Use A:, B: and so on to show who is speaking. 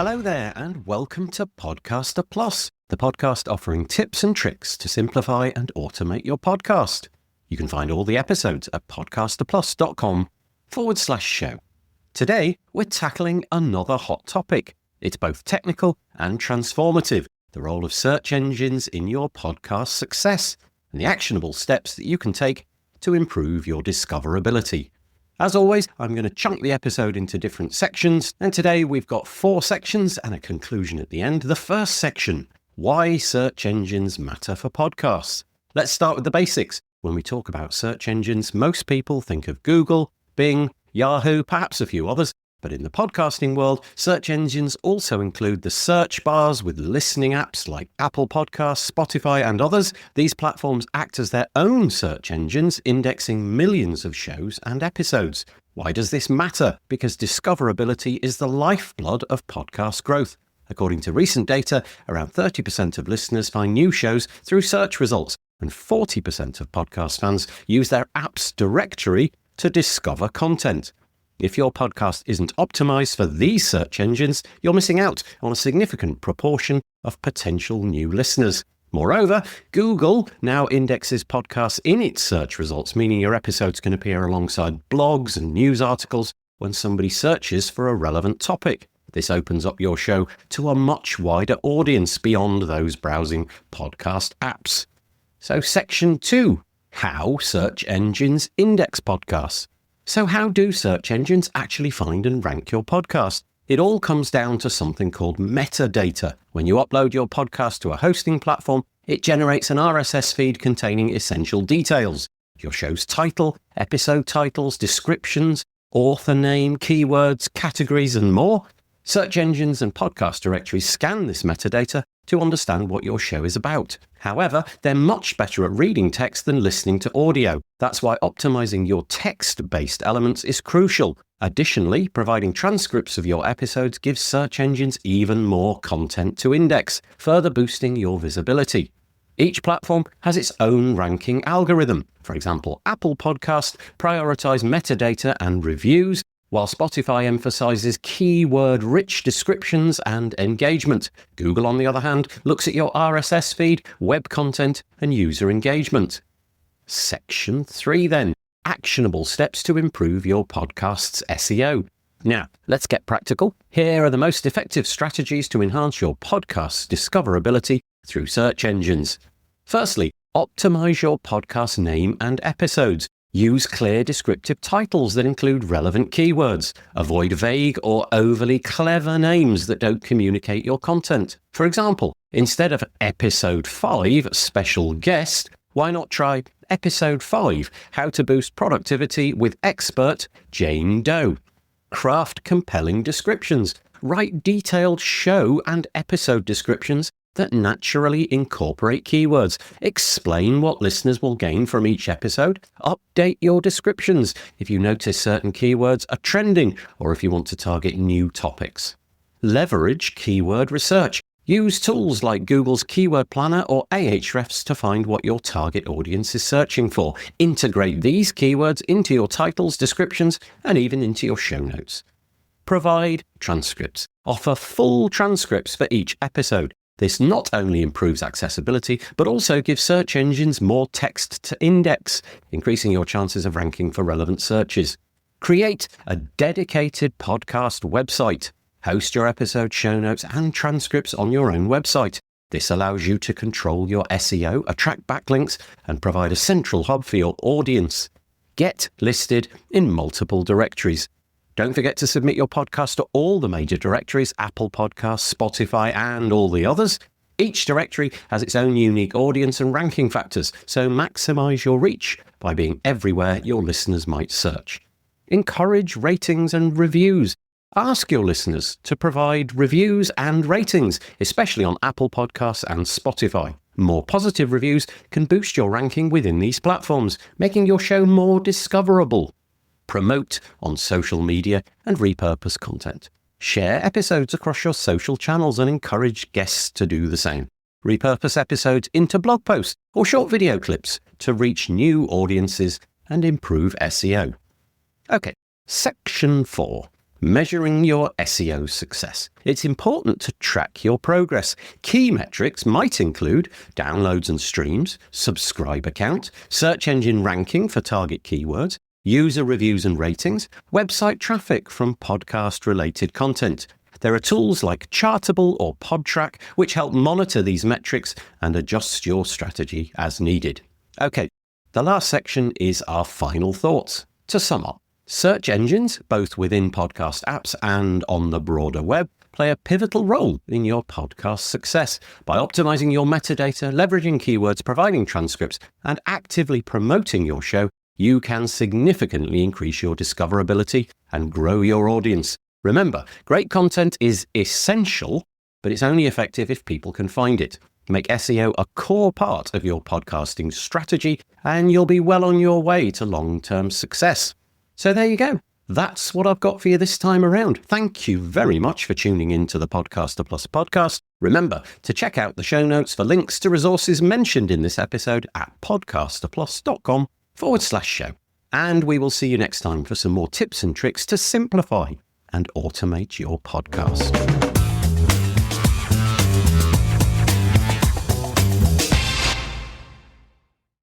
A: Hello there and welcome to Podcaster Plus, the podcast offering tips and tricks to simplify and automate your podcast. You can find all the episodes at podcasterplus.com/show. Today, we're tackling another hot topic. It's both technical and transformative, the role of search engines in your podcast success and the actionable steps that you can take to improve your discoverability. As always, I'm going to chunk the episode into different sections, and today we've got 4 sections and a conclusion at the end. The first section, why search engines matter for podcasts. Let's start with the basics. When we talk about search engines, most people think of Google, Bing, Yahoo, perhaps a few others. But in the podcasting world, search engines also include the search bars with listening apps like Apple Podcasts, Spotify, and others. These platforms act as their own search engines, indexing millions of shows and episodes. Why does this matter? Because discoverability is the lifeblood of podcast growth. According to recent data, around 30% of listeners find new shows through search results, and 40% of podcast fans use their app's directory to discover content. If your podcast isn't optimized for these search engines, you're missing out on a significant proportion of potential new listeners. Moreover, Google now indexes podcasts in its search results, meaning your episodes can appear alongside blogs and news articles when somebody searches for a relevant topic. This opens up your show to a much wider audience beyond those browsing podcast apps. So section 2, how search engines index podcasts. So how do search engines actually find and rank your podcast? It all comes down to something called metadata. When you upload your podcast to a hosting platform, it generates an RSS feed containing essential details. Your show's title, episode titles, descriptions, author name, keywords, categories, and more. Search engines and podcast directories scan this metadata to understand what your show is about. However, they're much better at reading text than listening to audio. That's why optimizing your text-based elements is crucial. Additionally, providing transcripts of your episodes gives search engines even more content to index, further boosting your visibility. Each platform has its own ranking algorithm. For example, Apple Podcasts prioritize metadata and reviews, while Spotify emphasizes keyword-rich descriptions and engagement. Google, on the other hand, looks at your RSS feed, web content, and user engagement. Section 3 then, actionable steps to improve your podcast's SEO. Now, let's get practical. Here are the most effective strategies to enhance your podcast's discoverability through search engines. Firstly, optimize your podcast name and episodes. Use clear descriptive titles that include relevant keywords. Avoid vague or overly clever names that don't communicate your content. For example, instead of Episode 5, Special Guest, why not try Episode 5, How to Boost Productivity with Expert Jane Doe? Craft compelling descriptions. Write detailed show and episode descriptions that naturally incorporate keywords. Explain what listeners will gain from each episode. Update your descriptions if you notice certain keywords are trending or if you want to target new topics. Leverage keyword research. Use tools like Google's Keyword Planner or Ahrefs to find what your target audience is searching for. Integrate these keywords into your titles, descriptions, and even into your show notes. Provide transcripts. Offer full transcripts for each episode. This not only improves accessibility, but also gives search engines more text to index, increasing your chances of ranking for relevant searches. Create a dedicated podcast website. Host your episode show notes and transcripts on your own website. This allows you to control your SEO, attract backlinks, and provide a central hub for your audience. Get listed in multiple directories. Don't forget to submit your podcast to all the major directories, Apple Podcasts, Spotify, and all the others. Each directory has its own unique audience and ranking factors, so maximize your reach by being everywhere your listeners might search. Encourage ratings and reviews. Ask your listeners to provide reviews and ratings, especially on Apple Podcasts and Spotify. More positive reviews can boost your ranking within these platforms, making your show more discoverable. Promote on social media and repurpose content. Share episodes across your social channels and encourage guests to do the same. Repurpose episodes into blog posts or short video clips to reach new audiences and improve SEO. Okay, section 4. Measuring your SEO success. It's important to track your progress. Key metrics might include downloads and streams, subscriber count, search engine ranking for target keywords, user reviews and ratings, website traffic from podcast-related content. There are tools like Chartable or PodTrack which help monitor these metrics and adjust your strategy as needed. Okay, the last section is our final thoughts. To sum up, search engines, both within podcast apps and on the broader web, play a pivotal role in your podcast success. By optimizing your metadata, leveraging keywords, providing transcripts, and actively promoting your show, you can significantly increase your discoverability and grow your audience. Remember, great content is essential, but it's only effective if people can find it. Make SEO a core part of your podcasting strategy, and you'll be well on your way to long-term success. So there you go. That's what I've got for you this time around. Thank you very much for tuning in to the Podcaster Plus podcast. Remember to check out the show notes for links to resources mentioned in this episode at podcasterplus.com/show. And we will see you next time for some more tips and tricks to simplify and automate your podcast.